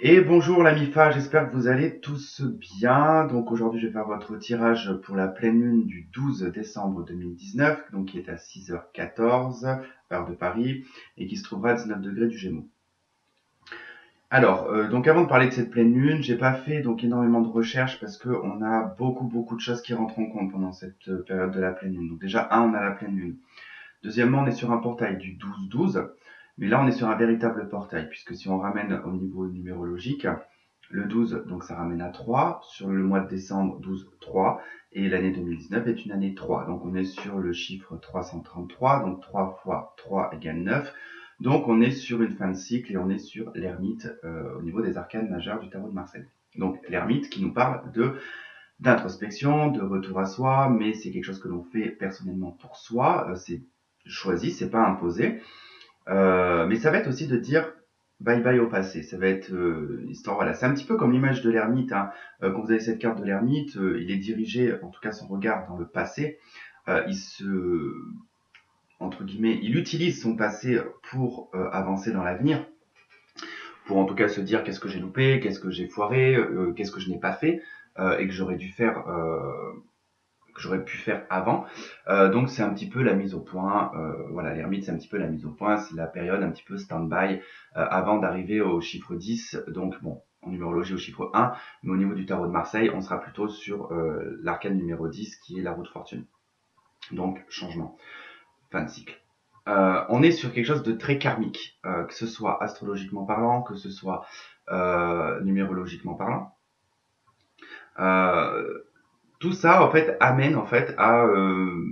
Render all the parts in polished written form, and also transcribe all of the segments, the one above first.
Et bonjour la MIFA, j'espère que vous allez tous bien. Donc aujourd'hui je vais faire votre tirage pour la pleine lune du 12 décembre 2019, donc qui est à 6h14, heure de Paris, et qui se trouvera à 19 degrés du Gémeaux. Alors, donc avant de parler de cette pleine lune, j'ai pas fait donc énormément de recherches parce que on a beaucoup de choses qui rentrent en compte pendant cette période de la pleine lune. Donc déjà, on a la pleine lune. Deuxièmement, on est sur un portail du 12-12, mais là on est sur un véritable portail, puisque si on ramène au niveau numérologique, le 12, donc ça ramène à 3, sur le mois de décembre 12, 3, et l'année 2019 est une année 3. Donc on est sur le chiffre 333, donc 3 fois 3 égale 9. Donc on est sur une fin de cycle et on est sur l'ermite au niveau des arcanes majeures du tarot de Marseille. Donc l'ermite qui nous parle d'introspection, de retour à soi, mais c'est quelque chose que l'on fait personnellement pour soi, c'est choisi, c'est pas imposé. Mais ça va être aussi de dire bye bye au passé. Ça va être histoire, voilà, c'est un petit peu comme l'image de l'ermite. Hein. Quand vous avez cette carte de l'ermite, il est dirigé, en tout cas son regard dans le passé. Il se, entre guillemets, il utilise son passé pour avancer dans l'avenir, pour en tout cas se dire qu'est-ce que j'ai loupé, qu'est-ce que j'ai foiré, qu'est-ce que je n'ai pas fait et que j'aurais dû faire. Que j'aurais pu faire avant. Donc c'est un petit peu la mise au point. Voilà, l'ermite c'est un petit peu la mise au point. C'est la période un petit peu stand-by avant d'arriver au chiffre 10. Donc bon, en numérologie au chiffre 1, mais au niveau du tarot de Marseille, on sera plutôt sur l'arcane numéro 10 qui est la roue de fortune. Donc changement, fin de cycle. On est sur quelque chose de très karmique, que ce soit astrologiquement parlant, que ce soit numérologiquement parlant. Euh, Tout ça en fait amène en fait à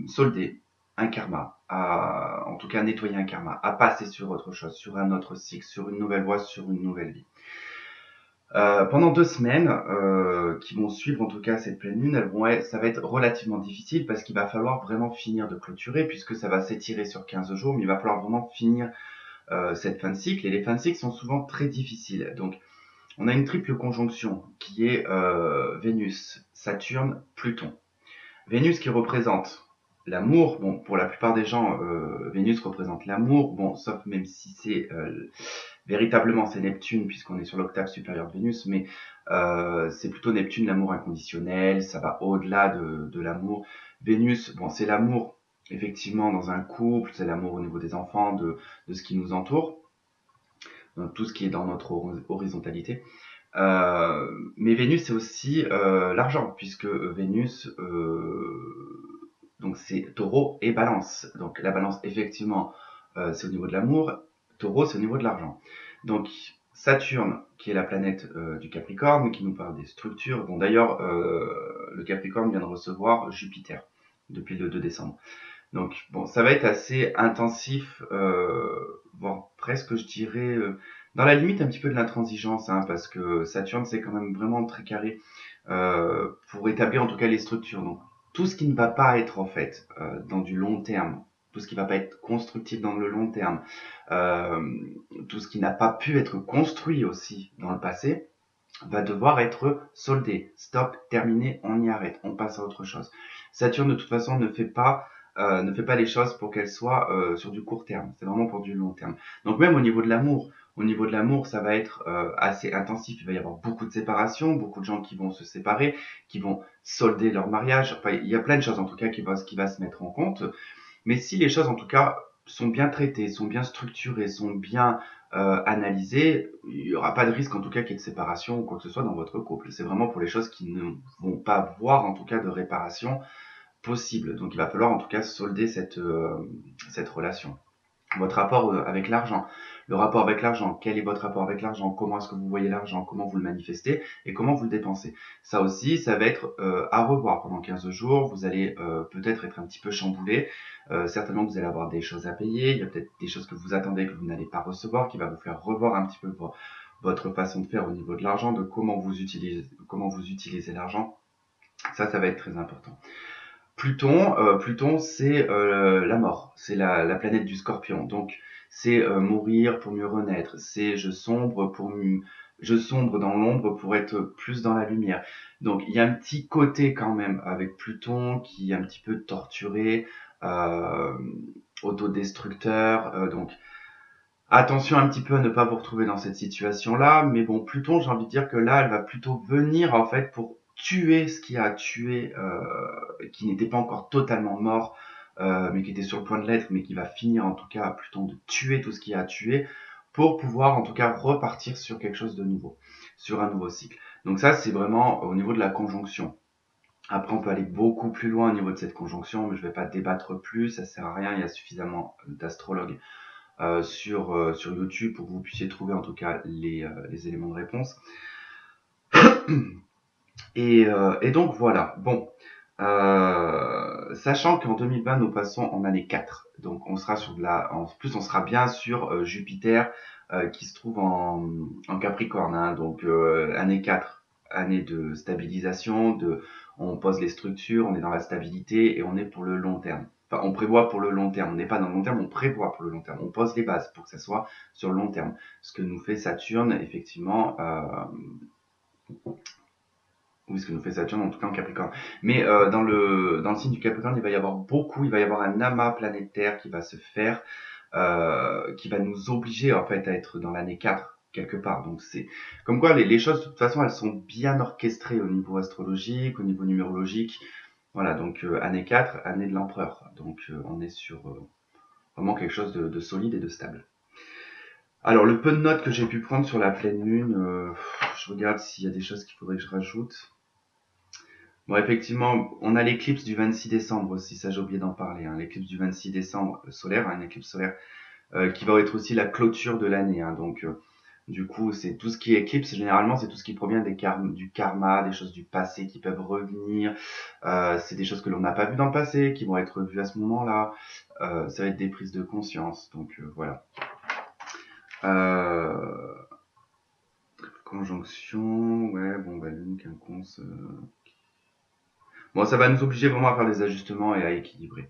solder un karma, à en tout cas nettoyer un karma, à passer sur autre chose, sur un autre cycle, sur une nouvelle voie, sur une nouvelle vie. Pendant 2 semaines qui vont suivre en tout cas cette pleine lune, ça va être relativement difficile parce qu'il va falloir vraiment finir de clôturer puisque ça va s'étirer sur 15 jours, mais il va falloir vraiment finir cette fin de cycle et les fins de cycle sont souvent très difficiles. Donc on a une triple conjonction qui est Vénus, Saturne, Pluton. Vénus qui représente l'amour, bon, pour la plupart des gens, Vénus représente l'amour, bon, sauf même si c'est véritablement c'est Neptune, puisqu'on est sur l'octave supérieure de Vénus, mais c'est plutôt Neptune, l'amour inconditionnel, ça va au-delà de l'amour. Vénus, bon, c'est l'amour, effectivement, dans un couple, c'est l'amour au niveau des enfants, de ce qui nous entoure, donc tout ce qui est dans notre horizontalité. Mais Vénus, c'est aussi l'argent, puisque Vénus, donc c'est taureau et balance. Donc la balance, effectivement, c'est au niveau de l'amour. Taureau, c'est au niveau de l'argent. Donc Saturne, qui est la planète du Capricorne, qui nous parle des structures. Bon, d'ailleurs, le Capricorne vient de recevoir Jupiter depuis le 2 décembre. Donc bon, ça va être assez intensif, voire presque, je dirais, dans la limite un petit peu de l'intransigeance, hein, parce que Saturne, c'est quand même vraiment très carré pour établir en tout cas les structures. Donc tout ce qui ne va pas être en fait dans du long terme, tout ce qui ne va pas être constructif dans le long terme, euh, tout ce qui n'a pas pu être construit aussi dans le passé, va devoir être soldé. Stop, terminé, on y arrête, on passe à autre chose. Saturne de toute façon ne fait pas les choses pour qu'elles soient sur du court terme. C'est vraiment pour du long terme. Donc même au niveau de l'amour, ça va être assez intensif. Il va y avoir beaucoup de séparations, beaucoup de gens qui vont se séparer, qui vont solder leur mariage. Enfin, il y a plein de choses en tout cas qui va se mettre en compte. Mais si les choses, en tout cas, sont bien traitées, sont bien structurées, sont bien analysées, il n'y aura pas de risque, en tout cas, qu'il y ait de séparation ou quoi que ce soit dans votre couple. C'est vraiment pour les choses qui ne vont pas voir, en tout cas, de réparation possible. Donc, il va falloir, en tout cas, solder cette relation. Votre rapport avec l'argent. Le rapport avec l'argent. Quel est votre rapport avec l'argent? Comment est-ce que vous voyez l'argent? Comment vous le manifestez? Et comment vous le dépensez? Ça aussi, ça va être à revoir pendant 15 jours. Vous allez peut-être être un petit peu chamboulé. Certainement, vous allez avoir des choses à payer. Il y a peut-être des choses que vous attendez que vous n'allez pas recevoir, qui va vous faire revoir un petit peu votre façon de faire au niveau de l'argent, de comment vous utilisez l'argent. Ça va être très important. Pluton, c'est la mort, c'est la planète du Scorpion. Donc, c'est mourir pour mieux renaître. C'est je sombre dans l'ombre pour être plus dans la lumière. Donc, il y a un petit côté quand même avec Pluton qui est un petit peu torturé, euh, autodestructeur. Donc, Attention un petit peu à ne pas vous retrouver dans cette situation-là, mais bon, Pluton, j'ai envie de dire que là, elle va plutôt venir en fait pour tuer ce qui a tué, qui n'était pas encore totalement mort, mais qui était sur le point de l'être, mais qui va finir en tout cas Pluton de tuer tout ce qui a tué, pour pouvoir en tout cas repartir sur quelque chose de nouveau, sur un nouveau cycle. Donc ça, c'est vraiment au niveau de la conjonction. Après, on peut aller beaucoup plus loin au niveau de cette conjonction, mais je ne vais pas débattre plus, ça sert à rien, il y a suffisamment d'astrologues sur YouTube pour que vous puissiez trouver en tout cas les éléments de réponse. Et donc voilà, bon, sachant qu'en 2020 nous passons en année 4, donc on sera sur en plus on sera bien sur Jupiter qui se trouve en Capricorne, hein, donc année 4, année de stabilisation, on pose les structures, on est dans la stabilité et on est pour le long terme. Enfin, on prévoit pour le long terme, on n'est pas dans le long terme, on prévoit pour le long terme, on pose les bases pour que ça soit sur le long terme. Ce que nous fait Saturne, effectivement, oui, ce que nous fait Saturne, en tout cas en Capricorne. Mais dans le signe du Capricorne, il va y avoir un amas planétaire qui va se faire, qui va nous obliger en fait à être dans l'année 4 quelque part. Donc c'est comme quoi les choses de toute façon elles sont bien orchestrées au niveau astrologique, au niveau numérologique. Voilà, donc année 4, année de l'empereur. Donc on est sur vraiment quelque chose de solide et de stable. Alors le peu de notes que j'ai pu prendre sur la pleine lune, je regarde s'il y a des choses qu'il faudrait que je rajoute. Bon, effectivement, on a l'éclipse du 26 décembre aussi, ça j'ai oublié d'en parler, hein. L'éclipse du 26 décembre solaire, hein, une éclipse solaire qui va être aussi la clôture de l'année, hein. Donc du coup, c'est tout ce qui est éclipse, généralement, c'est tout ce qui provient du karma, des choses du passé qui peuvent revenir. C'est des choses que l'on n'a pas vues dans le passé, qui vont être vues à ce moment-là. Ça va être des prises de conscience. Donc voilà. Conjonction, ouais, bon, bah, lune, quinconce. Bon, ça va nous obliger vraiment à faire des ajustements et à équilibrer.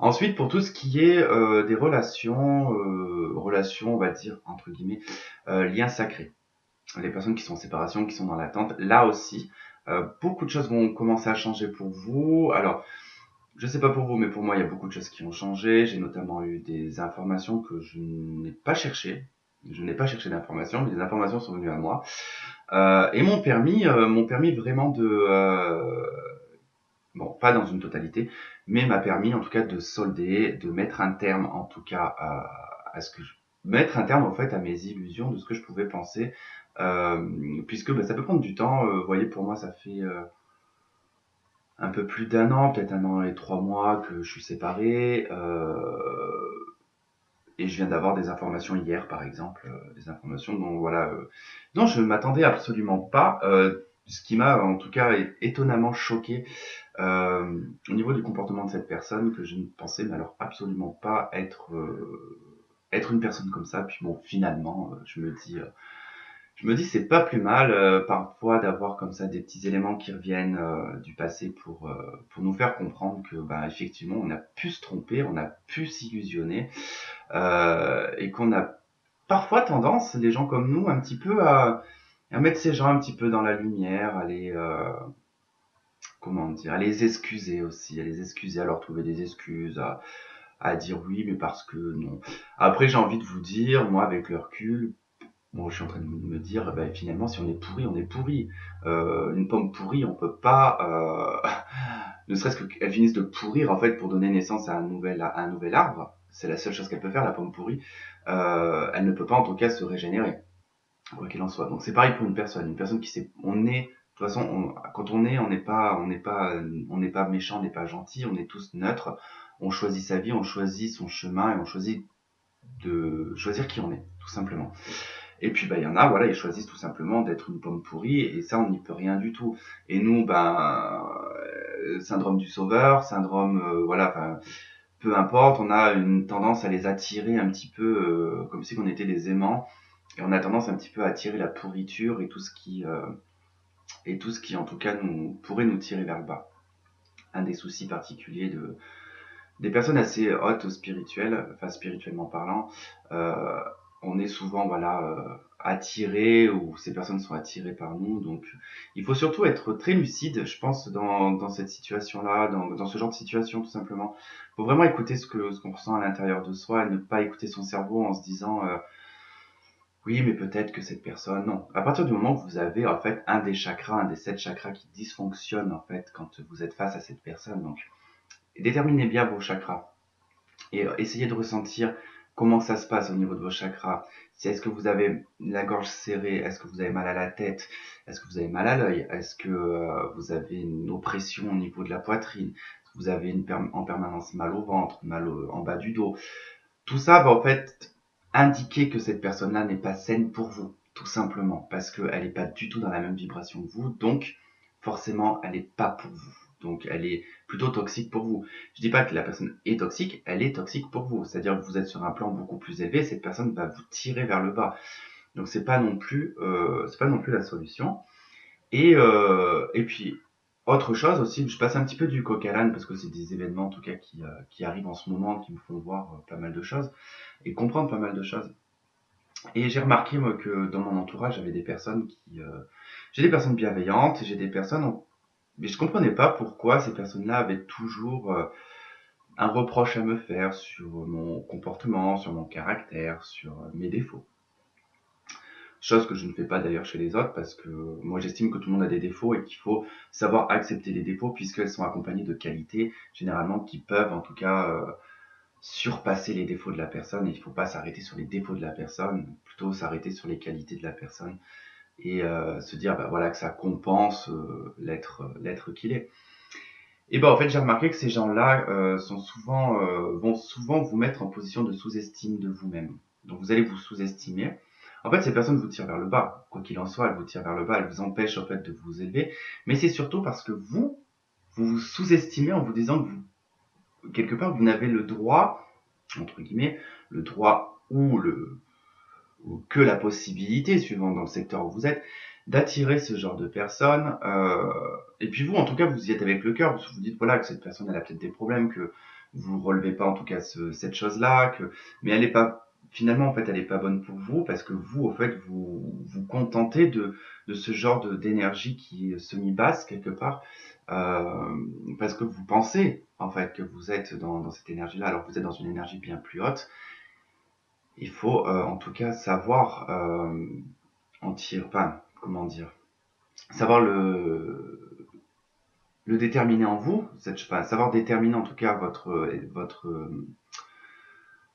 Ensuite, pour tout ce qui est des relations, on va dire, entre guillemets, liens sacrés. Les personnes qui sont en séparation, qui sont dans l'attente, là aussi, beaucoup de choses vont commencer à changer pour vous. Alors, je sais pas pour vous, mais pour moi, il y a beaucoup de choses qui ont changé. J'ai notamment eu des informations que je n'ai pas cherchées. Je n'ai pas cherché d'informations, mais des informations sont venues à moi et m'ont permis vraiment bon, pas dans une totalité, mais m'a permis en tout cas de solder, de mettre un terme en tout cas à ce que mettre un terme en fait à mes illusions de ce que je pouvais penser, puisque bah, ça peut prendre du temps. Vous voyez, pour moi, ça fait un peu plus d'un an, peut-être 1 an et 3 mois que je suis séparé, et je viens d'avoir des informations hier, par exemple, des informations dont voilà, dont je ne m'attendais absolument pas. Ce qui m'a en tout cas étonnamment choqué au niveau du comportement de cette personne, que je ne pensais mais alors absolument pas être une personne comme ça. Puis bon, finalement, je me dis c'est pas plus mal parfois d'avoir comme ça des petits éléments qui reviennent du passé pour nous faire comprendre que bah, effectivement on a pu se tromper, on a pu s'illusionner et qu'on a parfois tendance, les gens comme nous, un petit peu à mettre ces gens un petit peu dans la lumière, à les comment dire, à les excuser aussi, à les excuser, à leur trouver des excuses, à dire oui, mais parce que non. Après, j'ai envie de vous dire, moi, avec le recul, bon, je suis en train de me dire, bah, finalement, si on est pourri, on est pourri. Une pomme pourrie, on peut pas, ne serait-ce qu'elle finisse de pourrir, en fait, pour donner naissance à un nouvel arbre. C'est la seule chose qu'elle peut faire, la pomme pourrie. Elle ne peut pas, en tout cas, se régénérer, quoi qu'il en soit. Donc, c'est pareil pour une personne qui sait, de toute façon, quand on n'est pas méchant, on n'est pas gentil, on est tous neutres. On choisit sa vie, on choisit son chemin et on choisit de choisir qui on est, tout simplement. Et puis, bah, il y en a, voilà, ils choisissent tout simplement d'être une pomme pourrie et ça, on n'y peut rien du tout. Et nous, ben, syndrome du sauveur, syndrome, voilà, enfin, peu importe, on a une tendance à les attirer un petit peu, comme si on était des aimants. Et on a tendance un petit peu à attirer la pourriture et tout ce qui en tout cas pourrait nous tirer vers le bas. Un des soucis particuliers des personnes assez hautes spirituelles, enfin spirituellement parlant, on est souvent voilà attiré ou ces personnes sont attirées par nous. Donc il faut surtout être très lucide, je pense, dans cette situation-là, dans ce genre de situation tout simplement. Il faut vraiment écouter ce qu'on ressent à l'intérieur de soi et ne pas écouter son cerveau en se disant oui, mais peut-être que cette personne, non. À partir du moment où vous avez en fait un des chakras, un des 7 chakras qui dysfonctionne en fait quand vous êtes face à cette personne, donc déterminez bien vos chakras et essayez de ressentir comment ça se passe au niveau de vos chakras. Est-ce que vous avez la gorge serrée? Est-ce que vous avez mal à la tête? Est-ce que vous avez mal à l'œil? Est-ce que vous avez une oppression au niveau de la poitrine? Est-ce que vous avez en permanence mal au ventre, en bas du dos? Tout ça va en fait indiquer que cette personne-là n'est pas saine pour vous, tout simplement, parce qu'elle n'est pas du tout dans la même vibration que vous, donc forcément, elle n'est pas pour vous. Donc, elle est plutôt toxique pour vous. Je dis pas que la personne est toxique, elle est toxique pour vous. C'est-à-dire que vous êtes sur un plan beaucoup plus élevé, cette personne va vous tirer vers le bas. Donc, c'est pas non plus la solution. Et puis, autre chose aussi, je passe un petit peu du coq à l'âne parce que c'est des événements en tout cas qui arrivent en ce moment, qui me font voir pas mal de choses et comprendre pas mal de choses. Et j'ai remarqué moi que dans mon entourage, j'avais des personnes j'ai des personnes bienveillantes, et j'ai des personnes, mais je comprenais pas pourquoi ces personnes-là avaient toujours un reproche à me faire sur mon comportement, sur mon caractère, sur mes défauts. Chose que je ne fais pas d'ailleurs chez les autres parce que moi j'estime que tout le monde a des défauts et qu'il faut savoir accepter les défauts puisqu'elles sont accompagnées de qualités généralement qui peuvent en tout cas surpasser les défauts de la personne. Et il ne faut pas s'arrêter sur les défauts de la personne, plutôt s'arrêter sur les qualités de la personne et se dire bah, voilà que ça compense l'être qu'il est. Et ben en fait j'ai remarqué que ces gens-là vont souvent vous mettre en position de sous-estime de vous-même. Donc vous allez vous sous-estimer. En fait, ces personnes vous tirent vers le bas. Quoi qu'il en soit, elles vous tirent vers le bas, elles vous empêchent en fait de vous élever. Mais c'est surtout parce que vous vous sous-estimez en vous disant que quelque part, vous n'avez le droit, entre guillemets, le droit ou que la possibilité, suivant dans le secteur où vous êtes, d'attirer ce genre de personnes. Et puis vous, en tout cas, vous y êtes avec le cœur, parce que vous dites voilà que cette personne, elle a peut-être des problèmes, que vous relevez pas en tout cas cette chose-là, mais elle est pas finalement en fait elle est pas bonne pour vous parce que vous en fait vous contentez de ce genre d'énergie qui est semi-basse quelque part parce que vous pensez en fait que vous êtes dans cette énergie-là alors que vous êtes dans une énergie bien plus haute. Il faut en tout cas savoir en tirer, enfin, comment dire, savoir le déterminer en vous, enfin, savoir déterminer en tout cas votre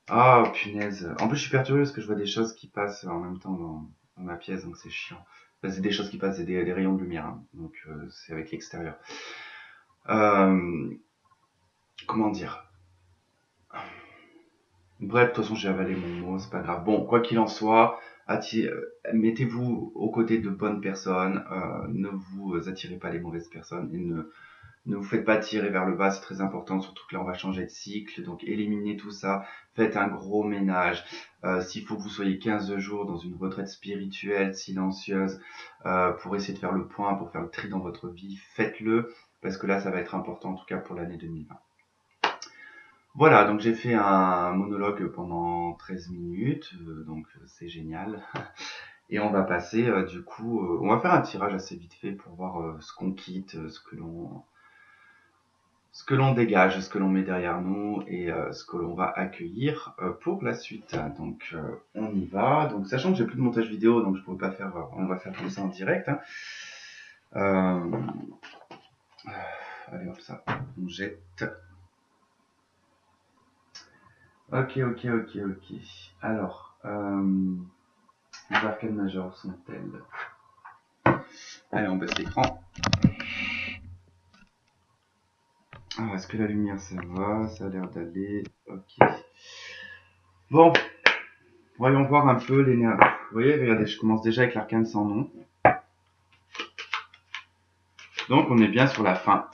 ah punaise. En plus je suis perturbé parce que je vois des choses qui passent en même temps dans ma pièce donc c'est chiant. Enfin, c'est des choses qui passent, c'est des rayons de lumière, hein. Donc c'est avec l'extérieur. Euh, comment dire? Bref, de toute façon, j'ai avalé mon mot, c'est pas grave. Bon, quoi qu'il en soit, mettez-vous aux côtés de bonnes personnes, ne vous attirez pas les mauvaises personnes et ne vous faites pas tirer vers le bas, c'est très important, surtout que là on va changer de cycle, donc éliminez tout ça, faites un gros ménage. S'il faut que vous soyez 15 jours dans une retraite spirituelle, silencieuse, pour essayer de faire le point, pour faire le tri dans votre vie, faites-le, parce que là ça va être important en tout cas pour l'année 2020. Voilà, donc j'ai fait un monologue pendant 13 minutes, donc c'est génial. Et on va passer, du coup, on va faire un tirage assez vite fait pour voir ce qu'on quitte, ce que l'on dégage, ce que l'on met derrière nous et ce que l'on va accueillir pour la suite. Donc on y va. Donc sachant que j'ai plus de montage vidéo, donc je pourrais pas faire, on va faire tout ça en direct. Hein. Allez hop ça, on jette. Ok. Alors, les arcades majeures sont-elles? Allez, on baisse l'écran. Ah, est-ce que la lumière ça va? Ça a l'air d'aller. Ok. Bon, voyons voir un peu l'énergie. Vous voyez, regardez, je commence déjà avec l'arcane sans nom. Donc on est bien sur la fin.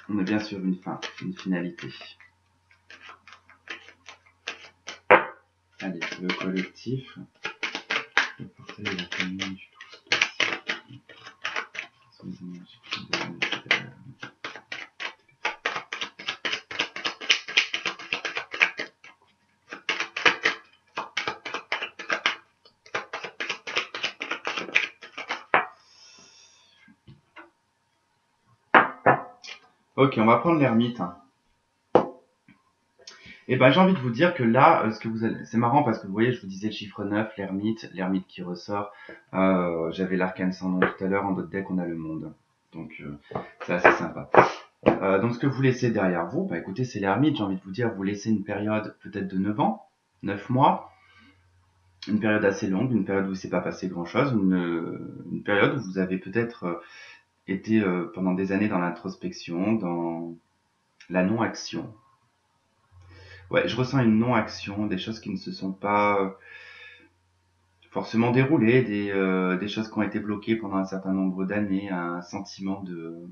On est bien sur une fin, une finalité. Allez, le collectif. Le portail de la commune du tout spatial. Sont les énergies qui deviennent extérieures. Ok, on va prendre l'ermite. Et ben, j'ai envie de vous dire que là, ce que vous allez... c'est marrant parce que vous voyez, je vous disais le chiffre 9, l'ermite qui ressort. J'avais l'arcane sans nom tout à l'heure, en d'autres deck, on a le monde. Donc, c'est assez sympa. Donc, ce que vous laissez derrière vous, bah écoutez, c'est l'ermite. J'ai envie de vous dire, vous laissez une période peut-être de 9 ans, 9 mois, une période assez longue, une période où il ne s'est pas passé grand-chose, une période où vous avez peut-être été pendant des années dans l'introspection, dans la non-action. Ouais, je ressens une non-action, des choses qui ne se sont pas forcément déroulées, des choses qui ont été bloquées pendant un certain nombre d'années, un sentiment de...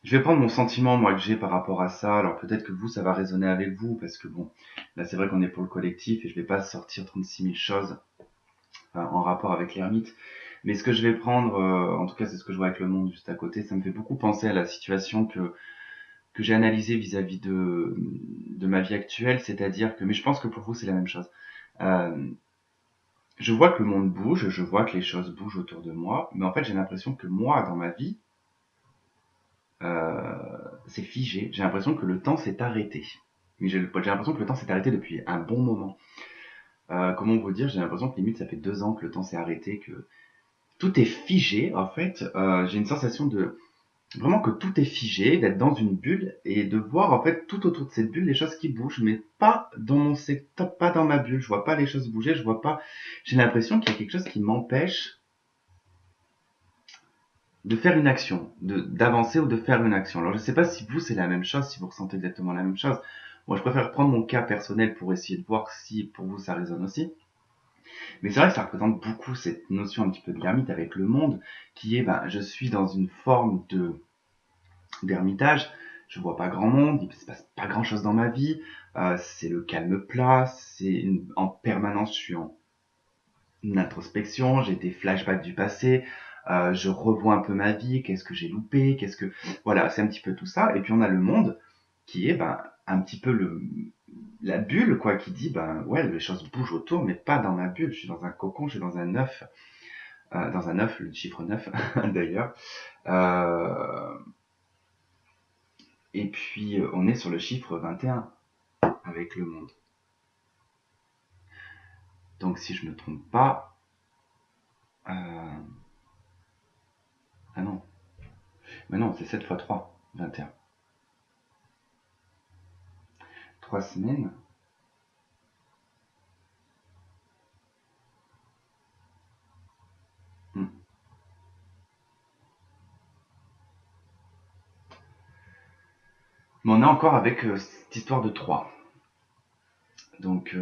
Je vais prendre mon sentiment, moi, que j'ai par rapport à ça. Alors peut-être que vous, ça va résonner avec vous, parce que bon, là c'est vrai qu'on est pour le collectif et je vais pas sortir 36 000 choses en rapport avec l'ermite. Mais ce que je vais prendre, en tout cas c'est ce que je vois avec le monde juste à côté, ça me fait beaucoup penser à la situation que j'ai analysée vis-à-vis de ma vie actuelle, c'est-à-dire que, mais je pense que pour vous c'est la même chose. Euh, je vois que le monde bouge, je vois que les choses bougent autour de moi, mais en fait j'ai l'impression que moi, dans ma vie, c'est figé. J'ai l'impression que le temps s'est arrêté. Mais j'ai l'impression que le temps s'est arrêté depuis un bon moment. Comment vous dire, j'ai l'impression que limite ça fait 2 ans que le temps s'est arrêté, que tout est figé en fait. J'ai une sensation de vraiment que tout est figé, d'être dans une bulle et de voir en fait tout autour de cette bulle les choses qui bougent, mais pas dans mon secteur, pas dans ma bulle. Je vois pas les choses bouger, je vois pas. J'ai l'impression qu'il y a quelque chose qui m'empêche de faire une action, d'avancer ou de faire une action. Alors je sais pas si vous c'est la même chose, si vous ressentez exactement la même chose. Moi je préfère prendre mon cas personnel pour essayer de voir si pour vous ça résonne aussi. Mais c'est vrai que ça représente beaucoup cette notion un petit peu de l'ermite avec le monde, qui est ben je suis dans une forme de d'ermitage, je vois pas grand monde, il se passe pas grand chose dans ma vie, c'est le calme plat, en permanence je suis en introspection, j'ai des flashbacks du passé, je revois un peu ma vie, qu'est-ce que j'ai loupé, voilà, c'est un petit peu tout ça. Et puis on a le monde qui est ben un petit peu la bulle quoi, qui dit ben ouais les choses bougent autour, mais pas dans ma bulle. Je suis dans un cocon, je suis dans un œuf, le chiffre 9 d'ailleurs. Euh, et puis on est sur le chiffre 21 avec le monde. Donc si je me trompe pas, ah non, mais non, c'est 7 fois 3, 21. 3 semaines. Hmm. Mais on est encore avec cette histoire de 3. Donc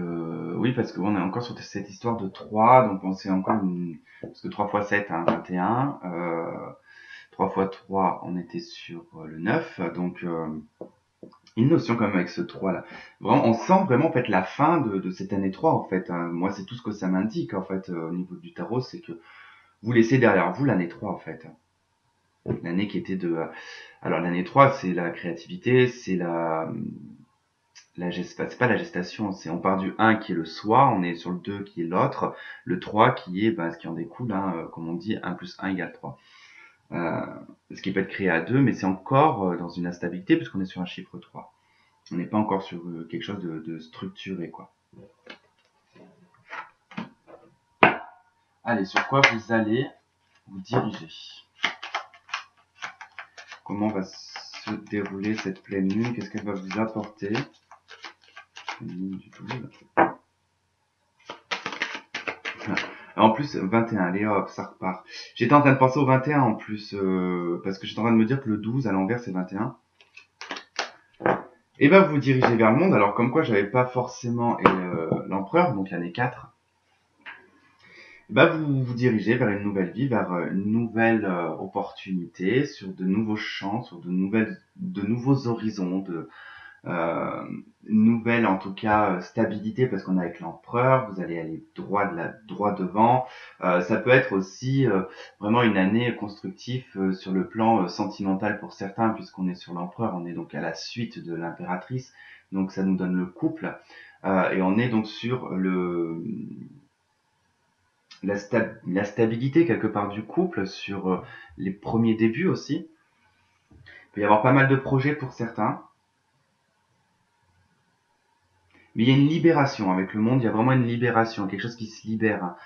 oui, parce qu'on est encore sur cette histoire de 3, donc on sait encore parce que 3 fois 7, hein, 21. 3 fois 3, on était sur le 9, donc une notion quand même avec ce 3 là. Vraiment, on sent vraiment en fait la fin de cette année 3 en fait, hein. Moi c'est tout ce que ça m'indique en fait au niveau du tarot, c'est que vous laissez derrière vous l'année 3 en fait. L'année qui était de... Alors l'année 3 c'est la créativité, c'est c'est pas la gestation, c'est on part du 1 qui est le soi, on est sur le 2 qui est l'autre, le 3 qui est ce qui en découle, hein, comme on dit, 1 plus 1 égale 3. Euh, ce qui peut être créé à 2, mais c'est encore dans une instabilité puisqu'on est sur un chiffre 3. On n'est pas encore sur quelque chose de structuré, quoi. Allez, sur quoi vous allez vous diriger? Comment va se dérouler cette pleine lune? Qu'est-ce qu'elle va vous apporter? Du tout. En plus, 21, allez hop, ça repart. J'étais en train de penser au 21 en plus, parce que j'étais en train de me dire que le 12 à l'envers c'est 21. Et ben vous dirigez vers le monde, alors comme quoi j'avais pas forcément l'empereur, donc l'année 4. Bah vous vous dirigez vers une nouvelle vie, vers une nouvelle opportunité, sur de nouveaux champs, sur de nouveaux horizons, euh, une nouvelle en tout cas stabilité parce qu'on est avec l'empereur, vous allez aller droit devant. Ça peut être aussi vraiment une année constructive sur le plan sentimental pour certains puisqu'on est sur l'empereur, on est donc à la suite de l'impératrice, donc ça nous donne le couple et on est donc sur la stabilité quelque part du couple, sur les premiers débuts aussi. Il peut y avoir pas mal de projets pour certains, mais il y a une libération avec le monde, il y a vraiment une libération, quelque chose qui se libère, hein.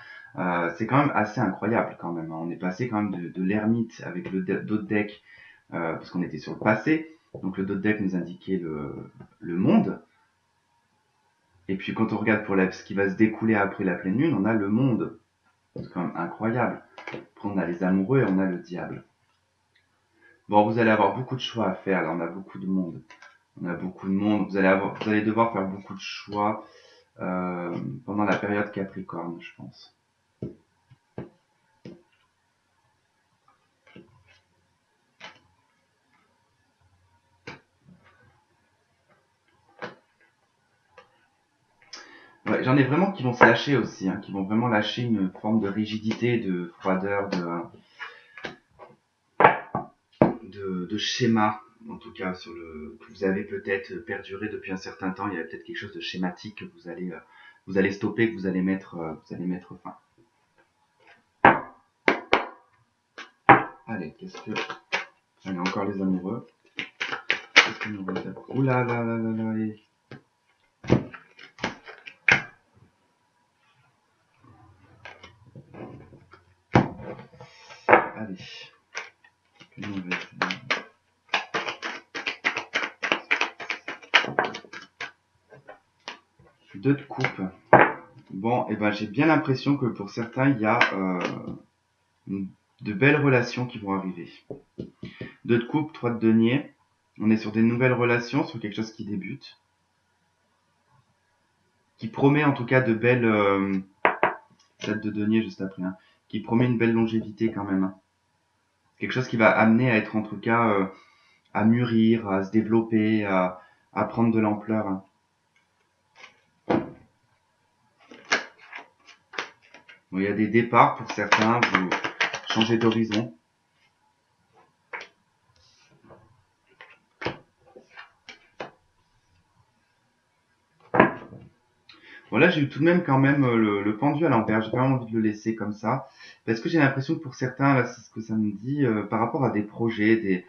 C'est quand même assez incroyable quand même, hein. On est passé quand même de l'ermite avec le d'autres decks, parce qu'on était sur le passé, donc le d'autres deck nous indiquait le monde, et puis quand on regarde pour ce qui va se découler après la pleine lune, on a le monde. C'est quand même incroyable. Après on a les amoureux et on a le diable. Bon, vous allez avoir beaucoup de choix à faire, là on a beaucoup de monde. On a beaucoup de monde, vous allez devoir faire beaucoup de choix pendant la période Capricorne, je pense. Ouais, j'en ai vraiment qui vont se lâcher aussi, hein, qui vont vraiment lâcher une forme de rigidité, de froideur, de schéma, en tout cas que vous avez peut-être perduré depuis un certain temps. Il y a peut-être quelque chose de schématique que vous allez stopper, que vous allez mettre fin. Allez, allez, encore les amoureux. Qu'est-ce que nous va faire? Ouh là là là là là. Allez. Deux de coupe. Bon, et ben j'ai bien l'impression que pour certains, il y a de belles relations qui vont arriver. Deux de coupe, trois de denier. On est sur des nouvelles relations, sur quelque chose qui débute. Qui promet en tout cas de belles... 7 de denier juste après. Hein, qui promet une belle longévité quand même. Hein. Quelque chose qui va amener à être en tout cas... à mûrir, à se développer, à prendre de l'ampleur. Hein. Bon, il y a des départs pour certains, vous changez d'horizon. Bon là j'ai eu tout de même quand même le pendu à l'envers, j'ai pas envie de le laisser comme ça, parce que j'ai l'impression que pour certains, là c'est ce que ça me dit, par rapport à des projets,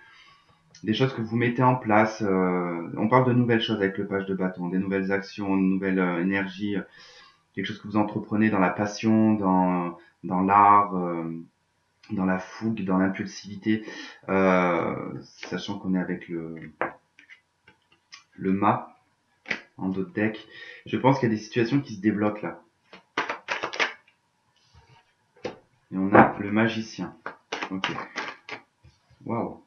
des choses que vous mettez en place, on parle de nouvelles choses avec le page de bâton, des nouvelles actions, une nouvelle énergie, quelque chose que vous entreprenez dans la passion, dans l'art, dans la fougue, dans l'impulsivité, sachant qu'on est avec le mât en dos de deck. Je pense qu'il y a des situations qui se débloquent là. Et on a le magicien. Ok. Waouh.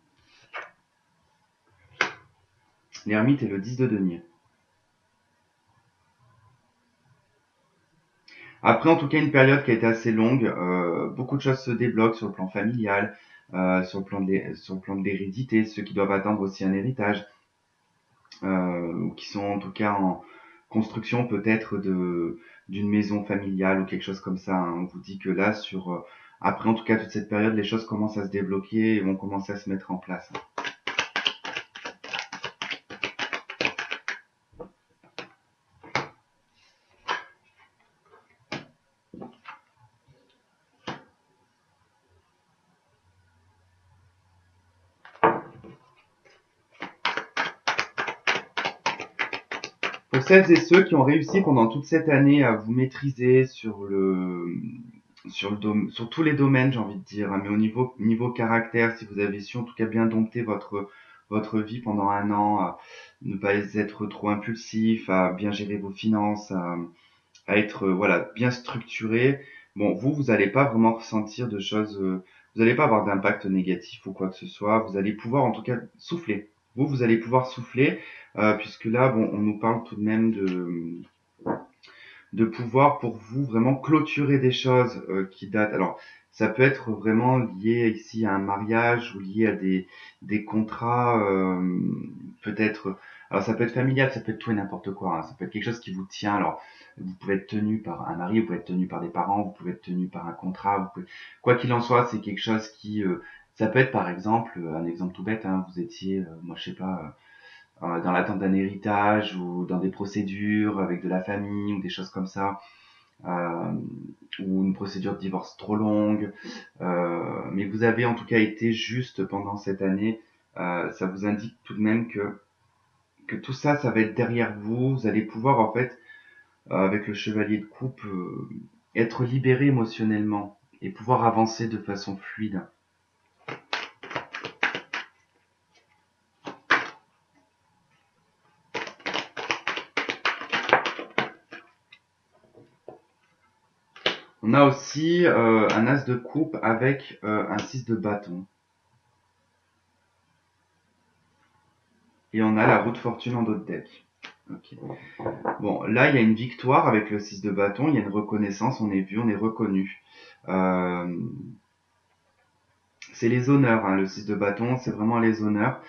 L'ermite et le 10 de denier. Après, en tout cas, une période qui a été assez longue. Beaucoup de choses se débloquent sur le plan familial, sur le plan de l'hérédité, ceux qui doivent attendre aussi un héritage, ou qui sont en tout cas en construction peut-être d'une maison familiale ou quelque chose comme ça. Hein. On vous dit que là, après en tout cas toute cette période, les choses commencent à se débloquer et vont commencer à se mettre en place. Pour celles et ceux qui ont réussi pendant toute cette année à vous maîtriser sur tous les domaines, j'ai envie de dire, hein, mais au niveau caractère, si vous avez su en tout cas bien dompter votre vie pendant un an, à ne pas être trop impulsif, à bien gérer vos finances, à être voilà bien structuré. Bon, vous allez pas vraiment ressentir de choses, vous allez pas avoir d'impact négatif ou quoi que ce soit. Vous allez pouvoir en tout cas souffler. Vous allez pouvoir souffler puisque là, bon, on nous parle tout de même de pouvoir pour vous vraiment clôturer des choses qui datent. Alors, ça peut être vraiment lié ici à un mariage ou lié à des contrats, peut-être. Alors, ça peut être familial, ça peut être tout et n'importe quoi. Hein. Ça peut être quelque chose qui vous tient. Alors, vous pouvez être tenu par un mari, vous pouvez être tenu par des parents, vous pouvez être tenu par un contrat. Quoi qu'il en soit, c'est quelque chose qui. Ça peut être par exemple, un exemple tout bête. Hein, vous étiez, moi je sais pas dans l'attente d'un héritage ou dans des procédures avec de la famille ou des choses comme ça, euh, ou une procédure de divorce trop longue, mais vous avez en tout cas été juste pendant cette année ça vous indique tout de même que tout ça, ça va être derrière vous. Vous allez pouvoir, en fait, avec le chevalier de coupe, être libéré émotionnellement et pouvoir avancer de façon fluide. On a aussi un as de coupe avec un 6 de bâton. Et on a la roue de fortune en dos de deck. Okay. Bon, là, il y a une victoire avec le 6 de bâton, il y a une reconnaissance, on est vu, on est reconnu. C'est les honneurs, hein, le 6 de bâton, c'est vraiment les honneurs.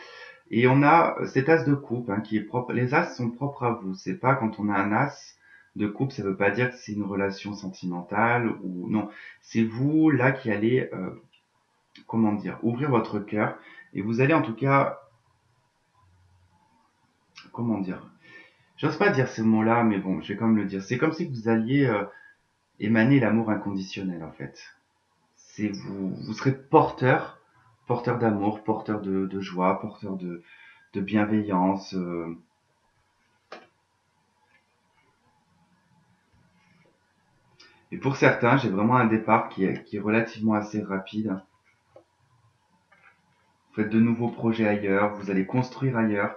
Et on a cet as de coupe qui est propre. Les as sont propres à vous. C'est pas quand on a un as de coupe, ça veut pas dire que c'est une relation sentimentale ou non. C'est vous là qui allez, comment dire, ouvrir votre cœur et vous allez en tout cas, comment dire, j'ose pas dire ce mot-là, mais bon, je vais quand même le dire. C'est comme si vous alliez émaner l'amour inconditionnel en fait. C'est vous serez porteur d'amour, porteur de joie, porteur de bienveillance. Et pour certains, j'ai vraiment un départ qui est relativement assez rapide. Vous faites de nouveaux projets ailleurs, vous allez construire ailleurs,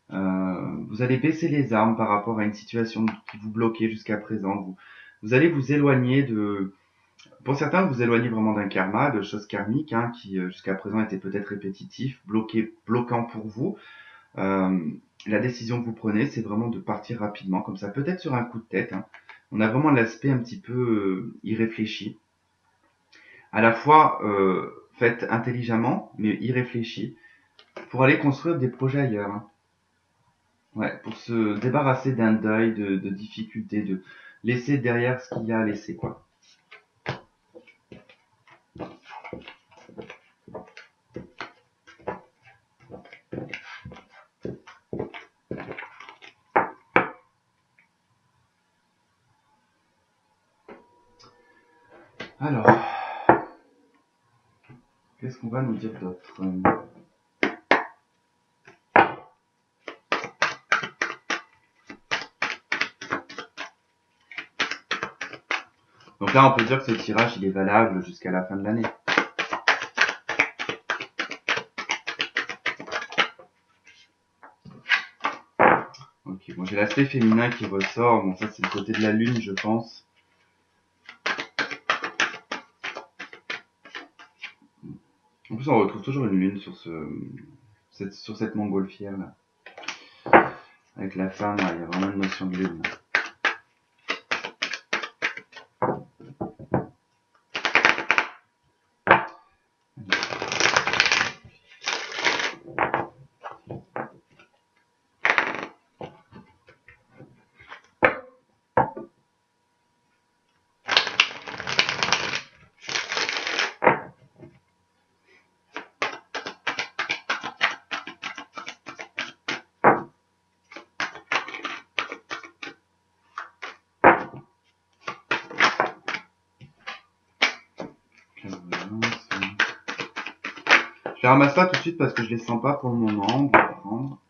vous allez baisser les armes par rapport à une situation qui vous bloquait jusqu'à présent. Vous allez vous éloigner de... Pour certains, vous éloignez vraiment d'un karma, de choses karmiques, qui jusqu'à présent étaient peut-être répétitifs, bloquants pour vous. La décision que vous prenez, c'est vraiment de partir rapidement, comme ça, peut-être sur un coup de tête. On a vraiment l'aspect un petit peu irréfléchi. À la fois faites intelligemment, mais irréfléchi, pour aller construire des projets ailleurs. Ouais, pour se débarrasser d'un deuil, de difficultés, de laisser derrière ce qu'il y a à laisser, quoi. Alors, qu'est-ce qu'on va nous dire d'autre? Donc là, on peut dire que ce tirage, il est valable jusqu'à la fin de l'année. Ok, bon, j'ai l'aspect féminin qui ressort. Bon, ça, c'est le côté de la lune, je pense. En plus, on retrouve toujours une lune sur cette montgolfière, là. Avec la femme, là, il y a vraiment une notion de lune. Je les ramasse pas tout de suite parce que je les sens pas pour le moment. On va prendre.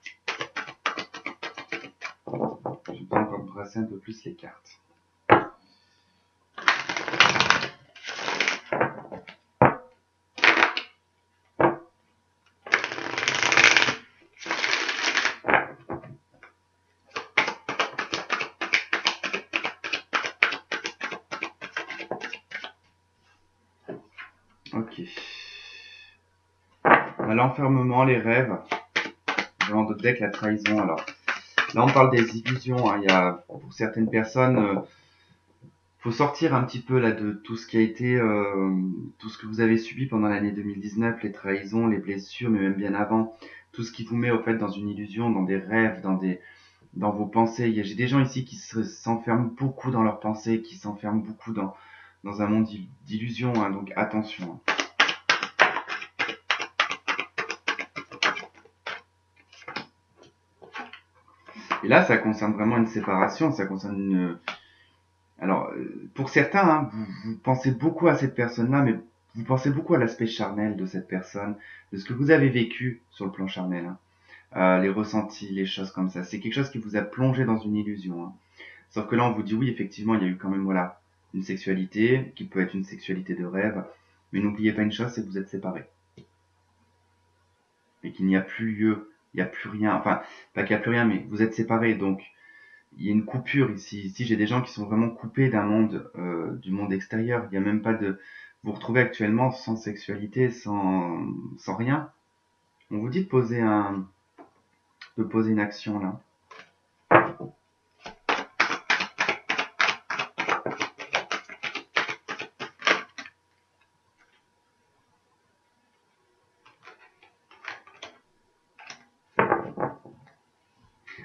Je vais encore brasser un peu plus les cartes. Ok. L'enfermement, les rêves. Dans d'autres decks, la trahison. Alors, là, on parle des illusions. Il y a, pour certaines personnes, faut sortir un petit peu là de tout ce qui a été, tout ce que vous avez subi pendant l'année 2019, les trahisons, les blessures, mais même bien avant, tout ce qui vous met au fait dans une illusion, dans des rêves, dans vos pensées. J'ai des gens ici qui s'enferment beaucoup dans leurs pensées, qui s'enferment beaucoup dans un monde d'illusions, donc attention. Et là, ça concerne vraiment une séparation, ça concerne une... Alors, pour certains, vous pensez beaucoup à cette personne-là, mais vous pensez beaucoup à l'aspect charnel de cette personne, de ce que vous avez vécu sur le plan charnel, hein. Les ressentis, les choses comme ça. C'est quelque chose qui vous a plongé dans une illusion, hein. Sauf que là, on vous dit oui, effectivement, il y a eu quand même, voilà, une sexualité qui peut être une sexualité de rêve. Mais n'oubliez pas une chose, c'est que vous êtes séparés. Et qu'il n'y a plus lieu, il n'y a plus rien. Enfin, pas qu'il n'y a plus rien, mais vous êtes séparés. Donc, il y a une coupure ici. Ici, j'ai des gens qui sont vraiment coupés d'un monde, du monde extérieur. Il n'y a même pas de... Vous vous retrouvez actuellement sans sexualité, sans rien. On vous dit de poser une action là.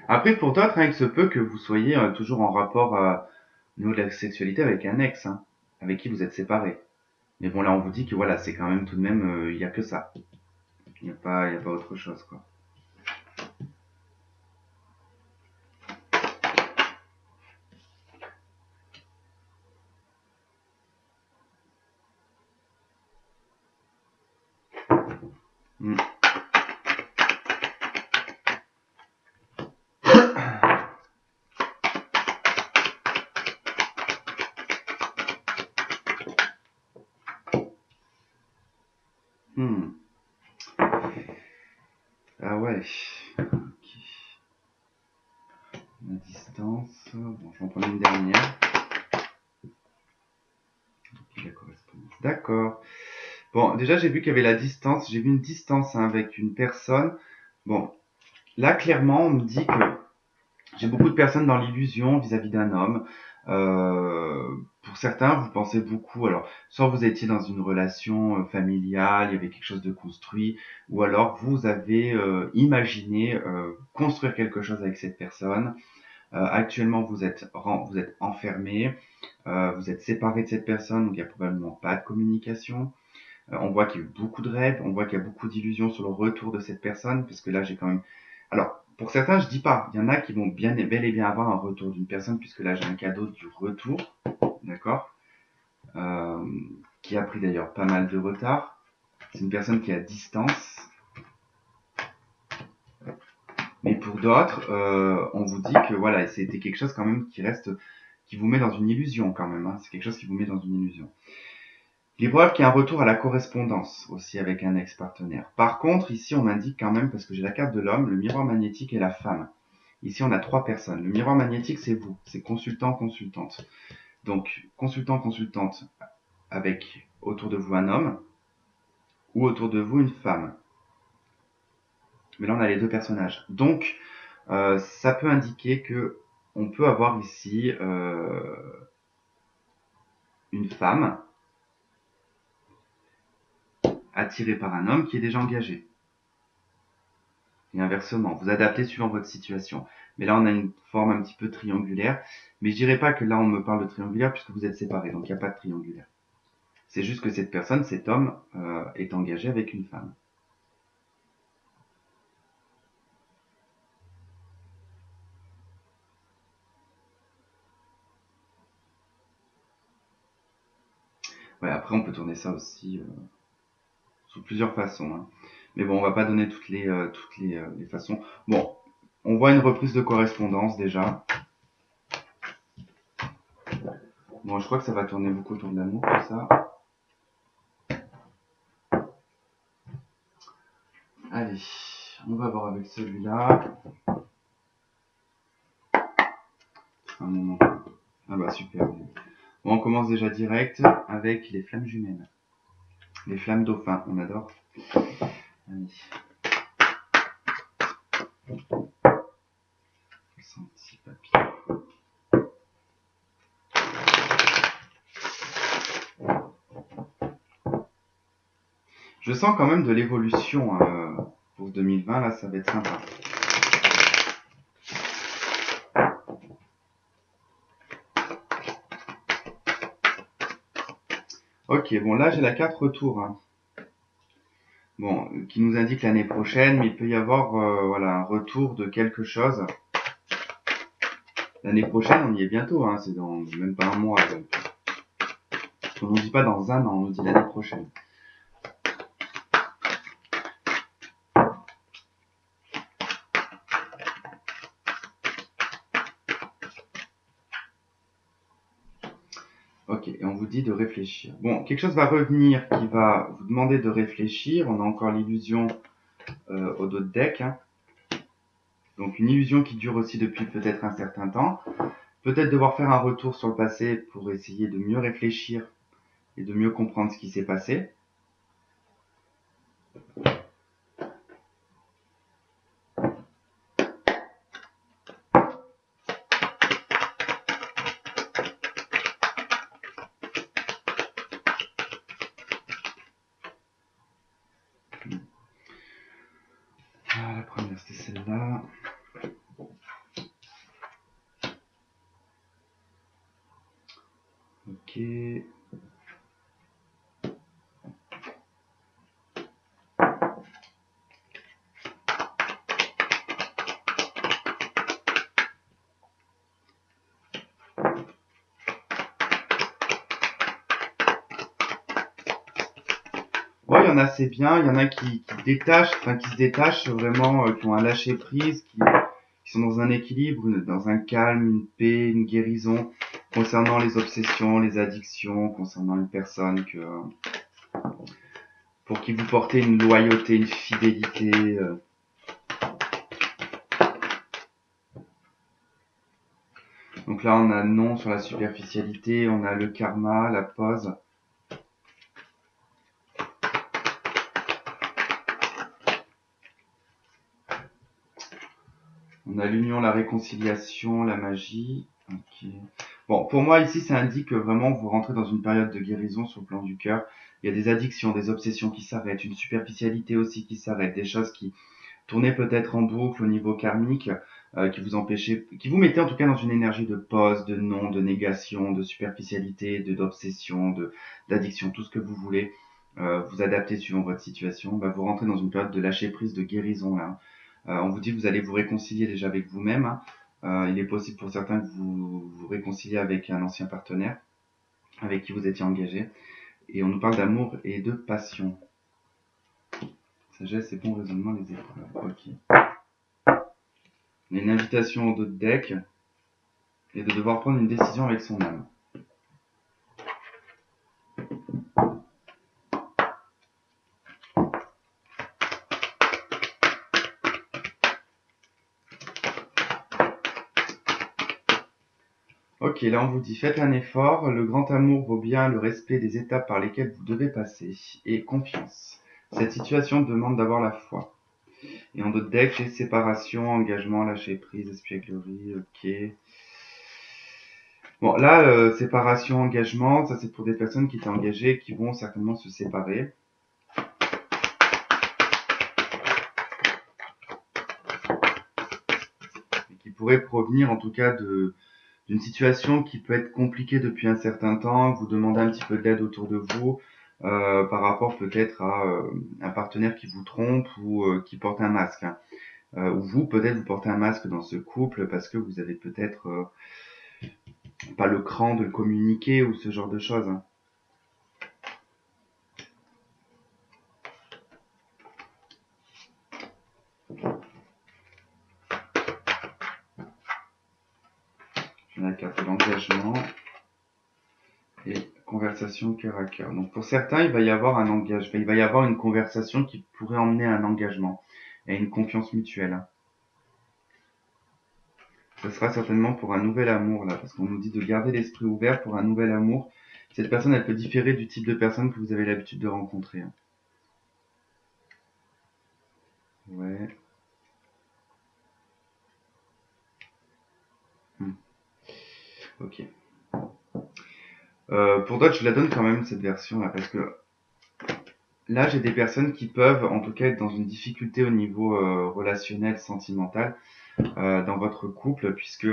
Après, pour d'autres, hein, il se peut que vous soyez toujours en rapport au niveau de la sexualité avec un ex, hein, avec qui vous êtes séparés. Mais bon, là, on vous dit que voilà, c'est quand même tout de même, il n'y a que ça. Il y a pas autre chose, quoi. Hmm. Hmm. Ah ouais. Ok. La distance. Bon, je vais en prendre une dernière. Ok, la correspondance. D'accord. Bon, déjà, j'ai vu qu'il y avait la distance. J'ai vu une distance, hein, avec une personne. Bon, là, clairement, on me dit que j'ai beaucoup de personnes dans l'illusion vis-à-vis d'un homme. Pour certains, vous pensez beaucoup. Alors, soit vous étiez dans une relation familiale, il y avait quelque chose de construit, ou alors vous avez imaginé construire quelque chose avec cette personne. Actuellement, vous êtes enfermé, vous êtes séparé de cette personne, donc il n'y a probablement pas de communication. On voit qu'il y a eu beaucoup de rêves, on voit qu'il y a beaucoup d'illusions sur le retour de cette personne, parce que là, j'ai quand même... Alors, pour certains, je dis pas. Il y en a qui vont bien et bel et bien avoir un retour d'une personne, puisque là, j'ai un cadeau du retour, d'accord, euh, qui a pris d'ailleurs pas mal de retard. C'est une personne qui est à distance. Mais pour d'autres, on vous dit que voilà, c'était quelque chose quand même qui reste, qui vous met dans une illusion quand même, hein. C'est quelque chose qui vous met dans une illusion. Il est probable qu'il y ait un retour à la correspondance aussi avec un ex-partenaire. Par contre, ici, on m'indique quand même, parce que j'ai la carte de l'homme, le miroir magnétique et la femme. Ici, on a trois personnes. Le miroir magnétique, c'est vous. C'est consultant, consultante. Donc, consultant, consultante avec autour de vous un homme ou autour de vous une femme. Mais là, on a les deux personnages. Donc, ça peut indiquer que on peut avoir ici une femme attirée par un homme qui est déjà engagé. Et inversement, vous adaptez suivant votre situation. Mais là, on a une forme un petit peu triangulaire. Mais je dirais pas que là, on me parle de triangulaire puisque vous êtes séparés. Donc, il n'y a pas de triangulaire. C'est juste que cette personne, cet homme, est engagé avec une femme. Ouais, après, on peut tourner ça aussi sous plusieurs façons, hein. Mais bon, on va pas donner les façons. Bon, on voit une reprise de correspondance déjà. Bon, je crois que ça va tourner beaucoup autour de l'amour, tout ça. Allez, on va voir avec celui-là. Un moment. Ah bah super. Bon, on commence déjà direct avec les flammes jumelles. Les flammes dauphins, on adore. Allez. Senti papier. Je sens quand même de l'évolution pour 2020, là ça va être sympa. Ok, bon là j'ai la carte retour, hein. Bon, qui nous indique l'année prochaine, mais il peut y avoir voilà, un retour de quelque chose. L'année prochaine, on y est bientôt, hein, c'est dans même pas un mois. Donc. On nous dit pas dans un an, on nous dit l'année prochaine. Ok, et on vous dit de réfléchir. Bon, quelque chose va revenir qui va vous demander de réfléchir. On a encore l'illusion au dos de deck. Hein. Donc une illusion qui dure aussi depuis peut-être un certain temps. Peut-être devoir faire un retour sur le passé pour essayer de mieux réfléchir et de mieux comprendre ce qui s'est passé. Ah, la première c'était celle-là. Ok. Bon, il y en a c'est bien, il y en a qui détachent, enfin qui se détachent vraiment, qui ont un lâcher prise, qui sont dans un équilibre, dans un calme, une paix, une guérison concernant les obsessions, les addictions, concernant une personne pour qui vous portez une loyauté, une fidélité. Donc là, on a non sur la superficialité, on a le karma, la pause. On a l'union, la réconciliation, la magie. Ok. Bon, pour moi, ici, ça indique que vraiment vous rentrez dans une période de guérison sur le plan du cœur. Il y a des addictions, des obsessions qui s'arrêtent, une superficialité aussi qui s'arrête, des choses qui tournaient peut-être en boucle au niveau karmique, qui vous empêchaient, qui vous mettaient en tout cas dans une énergie de pause, de non, de négation, de superficialité, d'obsession, d'addiction, tout ce que vous voulez. Vous adaptez suivant votre situation. Bah, vous rentrez dans une période de lâcher prise, de guérison là. On vous dit que vous allez vous réconcilier déjà avec vous-même. Hein. Il est possible pour certains que vous vous réconciliez avec un ancien partenaire avec qui vous étiez engagé. Et on nous parle d'amour et de passion. Sagesse et bon raisonnement, les épreuves. Ok. On a une invitation au dos de deck et de devoir prendre une décision avec son âme. Ok, là on vous dit faites un effort, le grand amour vaut bien le respect des étapes par lesquelles vous devez passer, et confiance. Cette situation demande d'avoir la foi. Et en dos de deck, j'ai séparation, engagement, lâcher prise, espièglerie, ok. Bon, là, séparation, engagement, ça c'est pour des personnes qui étaient engagées, qui vont certainement se séparer. Et qui pourraient provenir en tout cas d'une situation qui peut être compliquée depuis un certain temps, vous demandez un petit peu d'aide autour de vous, par rapport peut-être à un partenaire qui vous trompe ou qui porte un masque. Hein. Ou vous, peut-être, vous portez un masque dans ce couple parce que vous avez peut-être pas le cran de le communiquer ou ce genre de choses. Hein. J'ai la carte de l'engagement et conversation cœur à cœur. Donc pour certains, il va y avoir un engagement, il va y avoir une conversation qui pourrait emmener à un engagement et à une confiance mutuelle. Hein. Ce sera certainement pour un nouvel amour là, parce qu'on nous dit de garder l'esprit ouvert pour un nouvel amour. Cette personne, elle peut différer du type de personne que vous avez l'habitude de rencontrer. Hein. Ouais. Ok. Pour d'autres, je la donne quand même cette version là, parce que là, j'ai des personnes qui peuvent, en tout cas, être dans une difficulté au niveau relationnel, sentimental, dans votre couple, puisque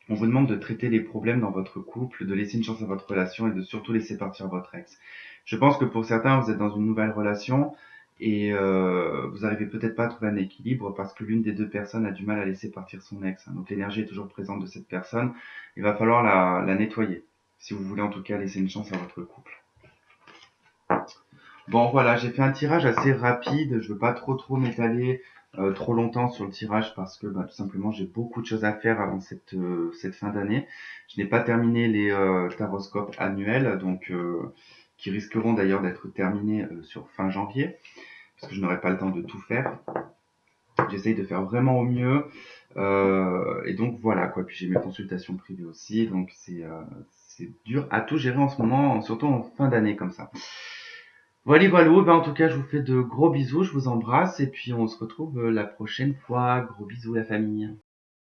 on vous demande de traiter les problèmes dans votre couple, de laisser une chance à votre relation et de surtout laisser partir votre ex. Je pense que pour certains, vous êtes dans une nouvelle relation et vous arrivez peut-être pas à trouver un équilibre parce que l'une des deux personnes a du mal à laisser partir son ex. Hein. Donc l'énergie est toujours présente de cette personne. Il va falloir la nettoyer. si vous voulez en tout cas laisser une chance à votre couple. Bon voilà, j'ai fait un tirage assez rapide, je veux pas trop m'étaler trop longtemps sur le tirage parce que tout simplement j'ai beaucoup de choses à faire avant cette fin d'année. Je n'ai pas terminé les taroscopes annuels, donc qui risqueront d'ailleurs d'être terminés sur fin janvier, parce que je n'aurai pas le temps de tout faire. J'essaye de faire vraiment au mieux. Et donc voilà quoi. Puis j'ai mes consultations privées aussi, donc c'est dur à tout gérer en ce moment, surtout en fin d'année comme ça. Voilà, en tout cas, je vous fais de gros bisous, je vous embrasse et puis on se retrouve la prochaine fois. Gros bisous la famille.